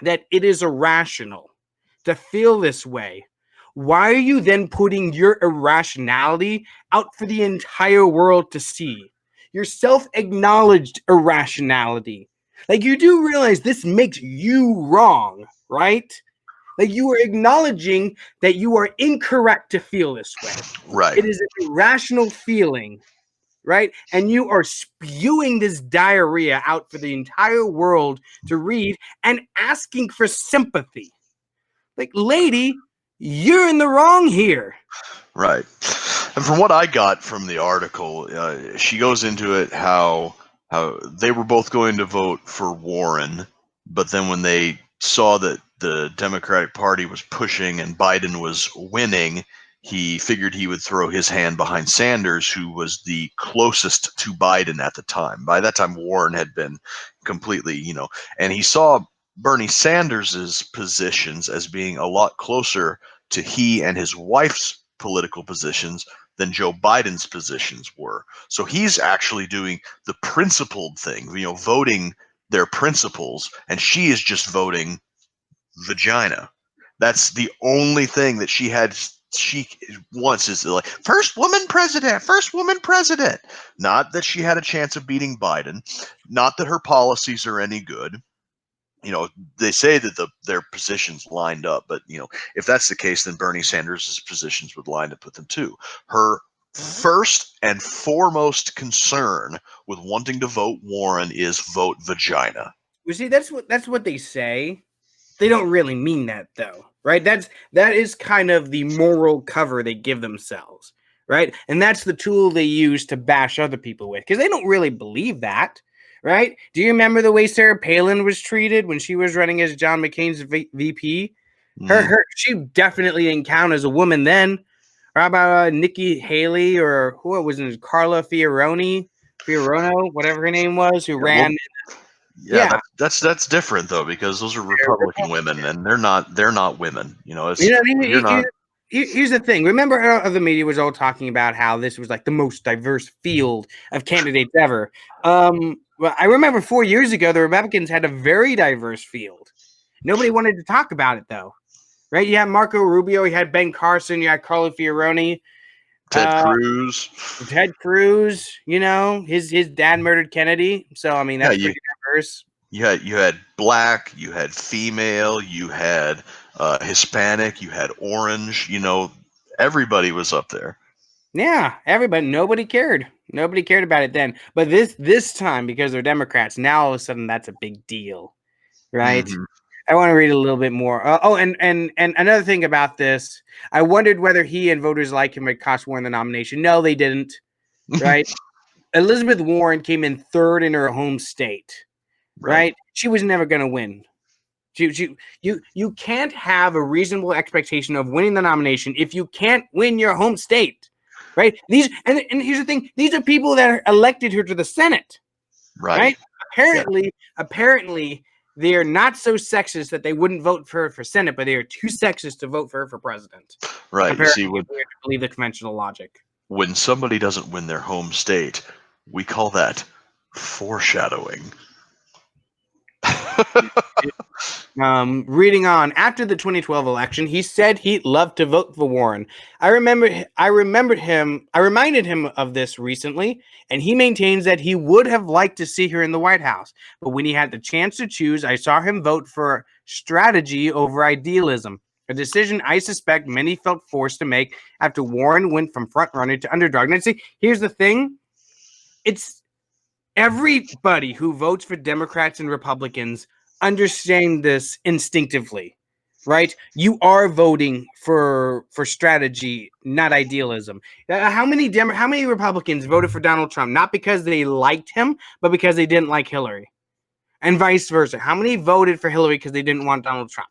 that it is irrational to feel this way, why are you then putting your irrationality out for the entire world to see? Your self-acknowledged irrationality. Like, you do realize this makes you wrong, right? Like, you are acknowledging that you are incorrect to feel this way. Right. It is an irrational feeling, right? And you are spewing this diarrhea out for the entire world to read and asking for sympathy. Like, lady, you're in the wrong here. Right. And from what I got from the article, she goes into it how they were both going to vote for Warren, but then when they saw that the Democratic Party was pushing and Biden was winning, he figured he would throw his hand behind Sanders, who was the closest to Biden at the time. By that time, Warren had been completely, and he saw Bernie Sanders's positions as being a lot closer to he and his wife's political positions than Joe Biden's positions were. So he's actually doing the principled thing, voting their principles, and she is just voting vagina. That's the only thing that she wants, is like first woman president. Not that she had a chance of beating Biden, not that her policies are any good. They say that their positions lined up, but if that's the case, then Bernie Sanders' positions would line up with them too. Her first and foremost concern with wanting to vote Warren is vote vagina. You see, that's what they say. They don't really mean that, though, right? That is kind of the moral cover they give themselves, right? And that's the tool they use to bash other people with, because they don't really believe that. Right? Do you remember the way Sarah Palin was treated when she was running as John McCain's VP? She definitely didn't count as a woman then. Or how about Nikki Haley, or who it was, Carla Fiorano, whatever her name was, who ran. That's different though, because those are Republican women, and they're not women. It's You know, you're not. here's the thing. Remember how the media was all talking about how this was like the most diverse field of candidates ever. Well, I remember 4 years ago, the Republicans had a very diverse field. Nobody wanted to talk about it though, right? You had Marco Rubio, you had Ben Carson, you had Carlo Fioroni, Ted Cruz. Ted Cruz. His dad murdered Kennedy, so I mean that's Yeah, pretty diverse. You had black, you had female, you had Hispanic, you had orange. Everybody was up there. Yeah, everybody, nobody cared. Nobody cared about it then. But this time, because they're Democrats, now all of a sudden that's a big deal, right? Mhm. I want to read a little bit more. And another thing about this, I wondered whether he and voters like him had cost Warren the nomination. No, they didn't. Right? Elizabeth Warren came in third in her home state. Right? She was never going to win. You can't have a reasonable expectation of winning the nomination if you can't win your home state. Right? And here's the thing: these are people that are elected her to the Senate. Right? Apparently, they are not so sexist that they wouldn't vote for her for Senate, but they are too sexist to vote for her for president. Right. Apparently, You see, we have to believe the conventional logic. When somebody doesn't win their home state, we call that foreshadowing. Reading on, after the 2012 election, he said he'd love to vote for Warren. I reminded him of this recently, and he maintains that he would have liked to see her in the White House. But when he had the chance to choose, I saw him vote for strategy over idealism, a decision I suspect many felt forced to make after Warren went from frontrunner to underdog. And see, here's the thing. It's everybody who votes for Democrats and Republicans understand this instinctively, right? You are voting for strategy, not idealism. How many Republicans voted for Donald Trump not because they liked him, but because they didn't like Hillary, and vice versa? How many voted for Hillary because they didn't want Donald Trump?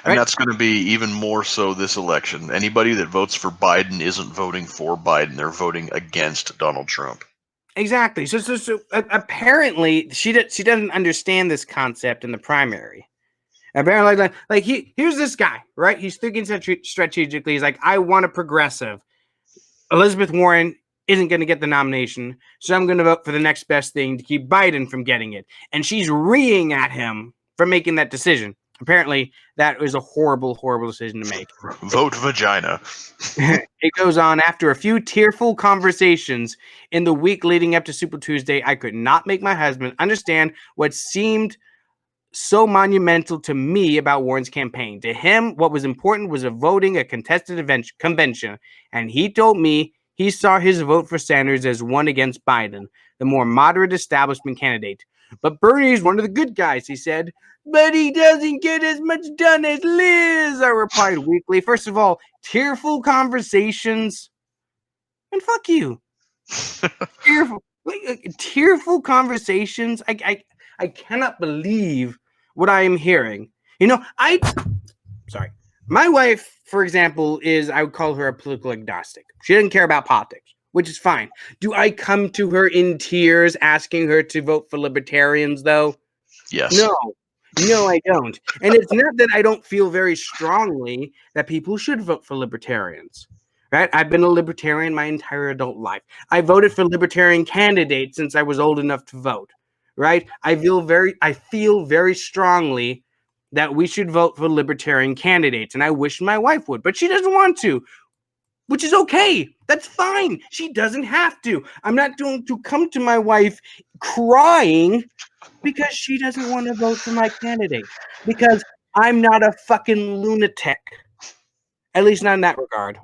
And that's going to be even more so this election. Anybody that votes for Biden isn't voting for Biden; they're voting against Donald Trump. Exactly. So apparently she doesn't understand this concept in the primary. Apparently, here's this guy, right? He's thinking strategically. He's like, I want a progressive. Elizabeth Warren isn't going to get the nomination, so I'm going to vote for the next best thing to keep Biden from getting it. And she's reeing at him for making that decision. Apparently, that was a horrible, horrible decision to make. Vote vagina. It goes on. After a few tearful conversations in the week leading up to Super Tuesday, I could not make my husband understand what seemed so monumental to me about Warren's campaign. To him, what was important was voting a contested convention, and he told me he saw his vote for Sanders as one against Biden, the more moderate establishment candidate. But Bernie's one of the good guys, he said. But he doesn't get as much done as Liz, I replied weakly. First of all, tearful conversations, and fuck you. Tearful conversations. I cannot believe what I am hearing. My wife, for example, I would call her a political agnostic. She doesn't care about politics, which is fine. Do I come to her in tears asking her to vote for libertarians, though? Yes. No, I don't. And it's not that I don't feel very strongly that people should vote for libertarians, right? I've been a libertarian my entire adult life. I voted for libertarian candidates since I was old enough to vote, right? I feel very strongly that we should vote for libertarian candidates, and I wish my wife would, but she doesn't want to, which is okay. That's fine. She doesn't have to. I'm not going to come to my wife crying because she doesn't want to vote for my candidate, because I'm not a fucking lunatic. At least not in that regard.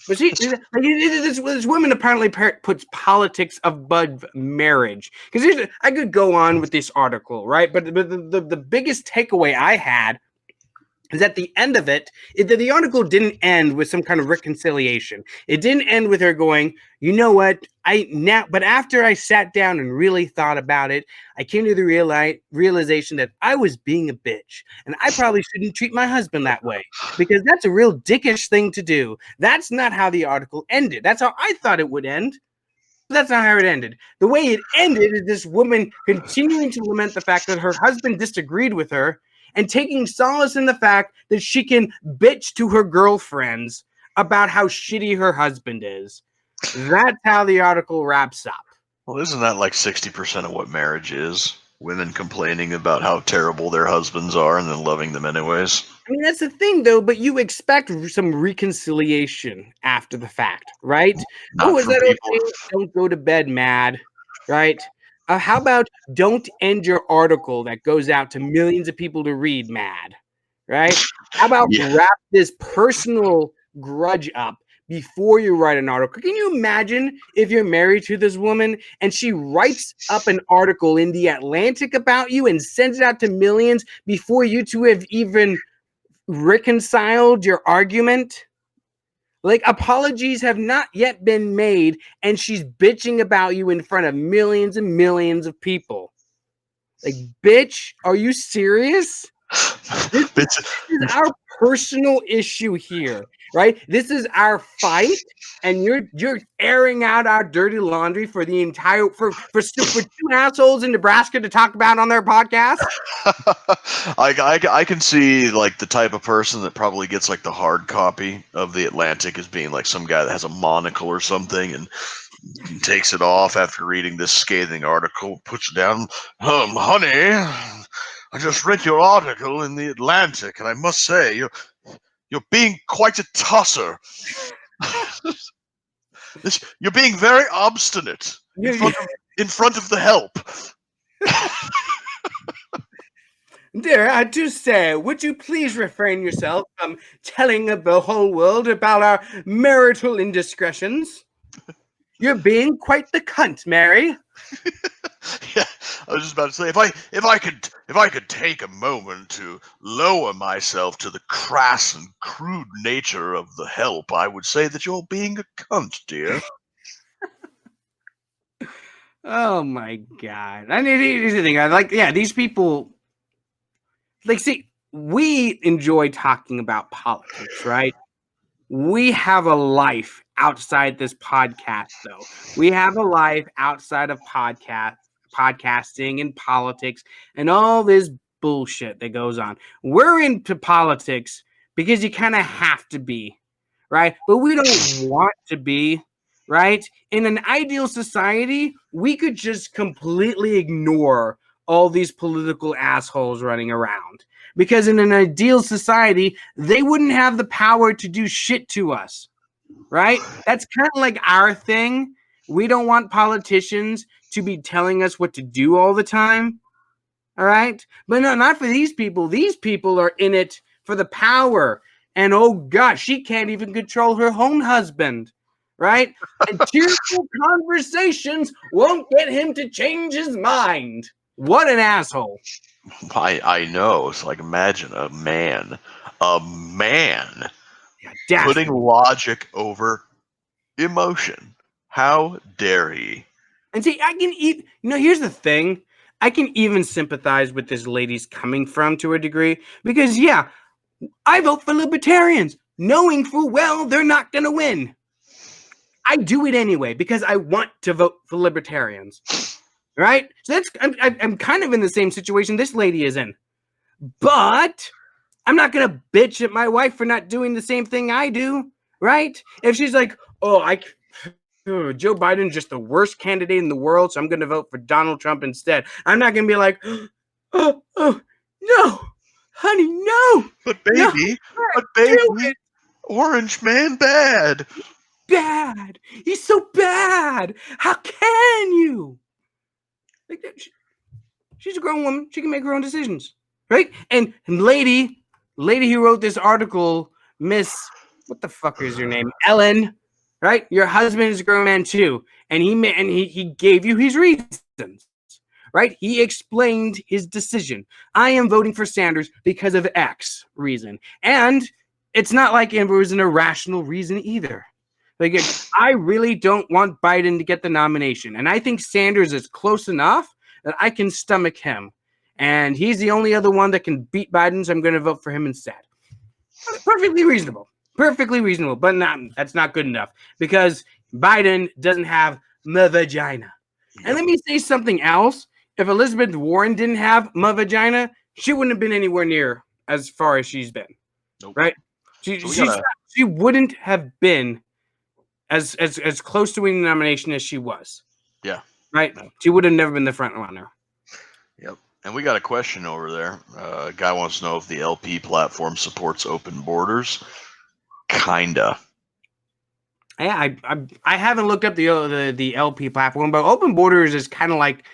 But see, this woman apparently puts politics above marriage. Because I could go on with this article, right? But the biggest takeaway I had is at the end of it, the article didn't end with some kind of reconciliation. It didn't end with her going, you know what, but after I sat down and really thought about it, I came to the realization that I was being a bitch, and I probably shouldn't treat my husband that way, because that's a real dickish thing to do. That's not how the article ended. That's how I thought it would end. that's not how it ended. The way it ended is this woman continuing to lament the fact that her husband disagreed with her and taking solace in the fact that she can bitch to her girlfriends about how shitty her husband is. That's how the article wraps up. Well, isn't that like 60% of what marriage is? Women complaining about how terrible their husbands are and then loving them anyways. I mean, that's the thing, though, but you expect some reconciliation after the fact, right? Not Is from that people. okay? Don't go to bed mad, right? How about don't end your article that goes out to millions of people to read mad, right? How about Yeah. wrap this personal grudge up before you write an article? Can you imagine if you're married to this woman and she writes up an article in The Atlantic about you and sends it out to millions before you two have even reconciled your argument? Like, apologies have not yet been made, and she's bitching about you in front of millions and millions of people. Like, bitch, are you serious? This is our personal issue here, right? This is our fight, and you're airing out our dirty laundry for the entire for two assholes in Nebraska to talk about on their podcast. I can see like the type of person that probably gets like the hard copy of The Atlantic as being like some guy that has a monocle or something and takes it off after reading this scathing article, puts it down. Honey, I just read your article in The Atlantic, and I must say you're being quite a tosser. You're being very obstinate in front of the help. Dear, I do say, would you please refrain yourself from telling the whole world about our marital indiscretions? You're being quite the cunt, Mary. Yeah, I was just about to say, if I could take a moment to lower myself to the crass and crude nature of the help, I would say that you're being a cunt, dear. Oh my god! I mean, here's the thing. These people. Like, see, we enjoy talking about politics, right? We have a life outside this podcast, though. We have a life outside of podcasting and politics and all this bullshit that goes on. We're into politics because you kind of have to be, right? But we don't want to be, right? In an ideal society, we could just completely ignore all these political assholes running around. Because in an ideal society, they wouldn't have the power to do shit to us, right? That's kind of like our thing. We don't want politicians to be telling us what to do all the time, all right? But no, not for these people. These people are in it for the power. And oh gosh, she can't even control her own husband, right? And tearful conversations won't get him to change his mind. What an asshole. I know. It's like, imagine a man putting logic over emotion. How dare he? And see, I can even, here's the thing. I can even sympathize with this lady's coming from to a degree because, yeah, I vote for libertarians, knowing full well they're not going to win. I do it anyway because I want to vote for libertarians. Right? So I'm kind of in the same situation this lady is in. But I'm not going to bitch at my wife for not doing the same thing I do. Right? If she's like, Joe Biden's just the worst candidate in the world, so I'm going to vote for Donald Trump instead. I'm not going to be like, no, honey, no. But baby, Orange Man bad. Bad. He's so bad. How can you? Like, she's a grown woman. She can make her own decisions, right? And lady who wrote this article, Miss, what the fuck is your name? Ellen, right? Your husband is a grown man too, and he gave you his reasons, right? He explained his decision. I am voting for Sanders because of X reason, and it's not like it was an irrational reason either. Like, I really don't want Biden to get the nomination. And I think Sanders is close enough that I can stomach him. And he's the only other one that can beat Biden, so I'm going to vote for him instead. Perfectly reasonable. But that's not good enough. Because Biden doesn't have my vagina. Yep. And let me say something else. If Elizabeth Warren didn't have my vagina, she wouldn't have been anywhere near as far as she's been. Nope. Right? She wouldn't have been as close to winning the nomination as she was. Yeah. Right? She would have never been the front runner. Yep. And we got a question over there. A guy wants to know if the LP platform supports open borders. Kinda. Yeah, I haven't looked up the LP platform, but open borders is kind of like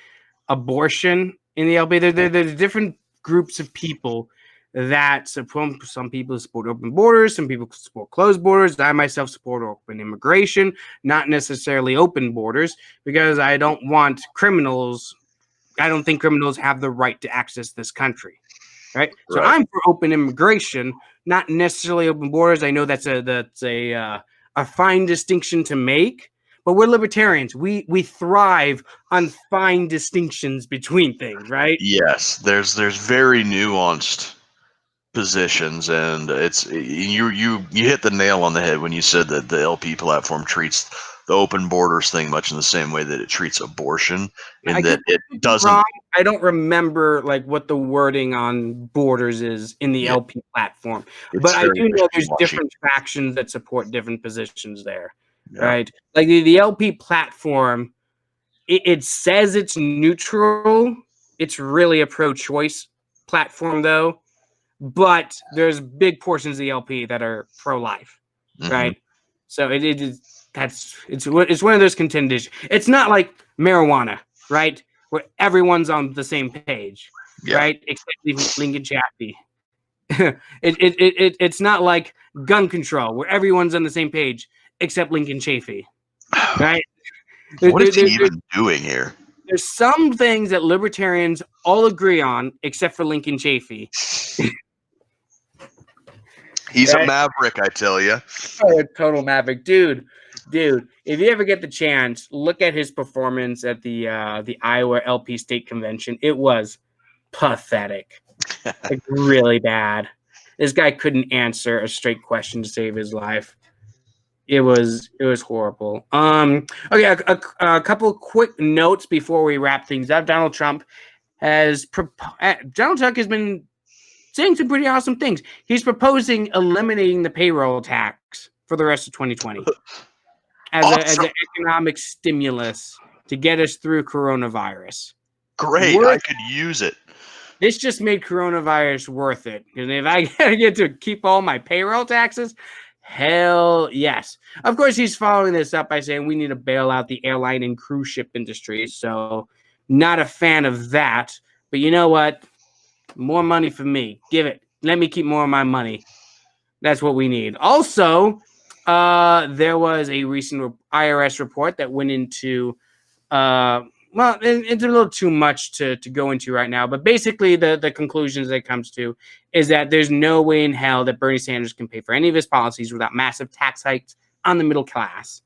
abortion in the LP. There's different groups of people that support. Some people support open borders, some people support closed borders. I myself support open immigration, not necessarily open borders, because I don't want criminals. I don't think criminals have the right to access this country. Right? So I'm for open immigration, not necessarily open borders. I know that's a fine distinction to make, but we're libertarians. We thrive on fine distinctions between things, right? Yes, there's very nuanced positions, and it's you hit the nail on the head when you said that the LP platform treats the open borders thing much in the same way that it treats abortion, in that it doesn't. Wrong. I don't remember like what the wording on borders is in the LP platform, but I do know there's different factions that support different positions there, right? Like the LP platform, it says it's neutral. It's really a pro-choice platform, though. But there's big portions of the LP that are pro-life, right? So it's one of those contenders. It's not like marijuana, right? Where everyone's on the same page, right? Except Lincoln Chaffee. It's not like gun control where everyone's on the same page except Lincoln Chafee, right? What is he even doing here? There's some things that libertarians all agree on, except for Lincoln Chafee. He's a maverick, I tell you. Oh, a total maverick, dude. If you ever get the chance, look at his performance at the Iowa LP State Convention. It was pathetic, like really bad. This guy couldn't answer a straight question to save his life. It was horrible. Okay, a couple of quick notes before we wrap things up. Donald Trump has been saying some pretty awesome things. He's proposing eliminating the payroll tax for the rest of 2020 as an economic stimulus to get us through coronavirus. Great, I could use it. This just made coronavirus worth it. And if I get to keep all my payroll taxes, hell yes. Of course, he's following this up by saying we need to bail out the airline and cruise ship industry. So not a fan of that. But you know what? More money for me. Give it. Let me keep more of my money. That's what we need. Also, there was a recent IRS report that went into, it's a little too much to go into right now. But basically, the conclusions that it comes to is that there's no way in hell that Bernie Sanders can pay for any of his policies without massive tax hikes on the middle class.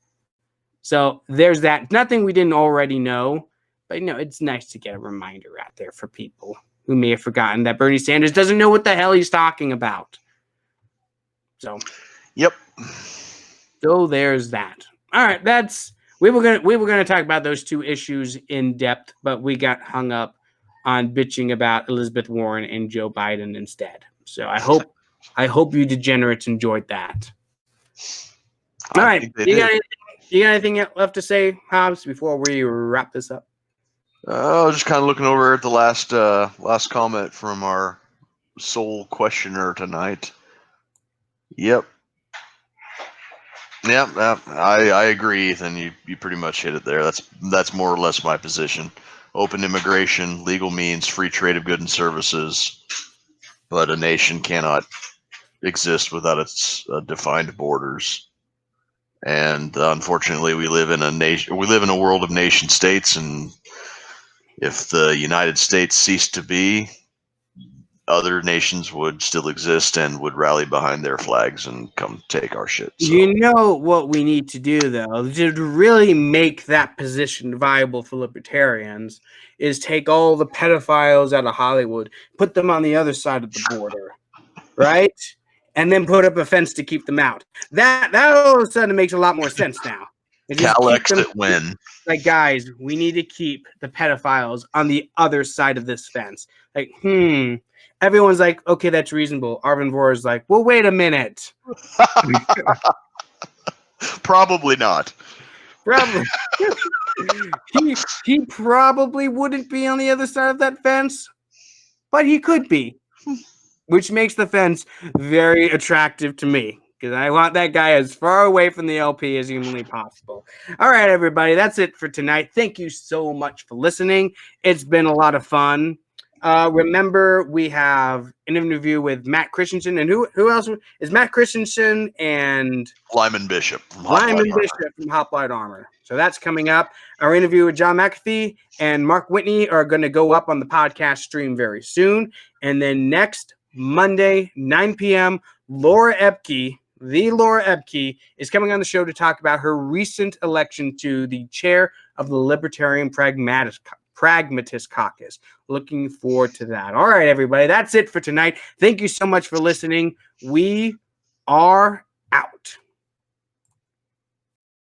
So there's that. Nothing we didn't already know. But, it's nice to get a reminder out there for people who may have forgotten that Bernie Sanders doesn't know what the hell he's talking about. So, yep. So there's that. All right, we were gonna talk about those two issues in depth, but we got hung up on bitching about Elizabeth Warren and Joe Biden instead. So I hope you degenerates enjoyed that. All right, you got anything left to say, Hobbs, before we wrap this up? I was just kind of looking over at the last comment from our sole questioner tonight. Yep. I agree, Ethan. You pretty much hit it there. That's more or less my position. Open immigration, legal means, free trade of goods and services, but a nation cannot exist without its defined borders. And unfortunately, we live in a world of nation states, and if the United States ceased to be, other nations would still exist and would rally behind their flags and come take our shit. So. You know what we need to do, though, to really make that position viable for libertarians is take all the pedophiles out of Hollywood, put them on the other side of the border, right? And then put up a fence to keep them out. That all of a sudden makes a lot more sense now. Just Cal keep them, exit win. like, guys, we need to keep the pedophiles on the other side of this fence. Like, everyone's like, okay, that's reasonable. Arvin Vor is like, well, wait a minute. Probably not. Probably. he probably wouldn't be on the other side of that fence, but he could be, which makes the fence very attractive to me because I want that guy as far away from the LP as humanly possible. All right, everybody, that's it for tonight. Thank you so much for listening. It's been a lot of fun. Remember, we have an interview with Matt Christensen, and who else is Matt Christensen and Lyman Bishop from Lyman Bishop from Hoplite Armor. So that's coming up. Our interview with John McAfee and Mark Whitney are going to go up on the podcast stream very soon. And then next Monday, 9 p.m., Laura Epke, the Laura Epke, is coming on the show to talk about her recent election to the chair of the Libertarian Pragmatist Caucus. Looking forward to that. All right, everybody, that's it for tonight. Thank you so much for listening. We are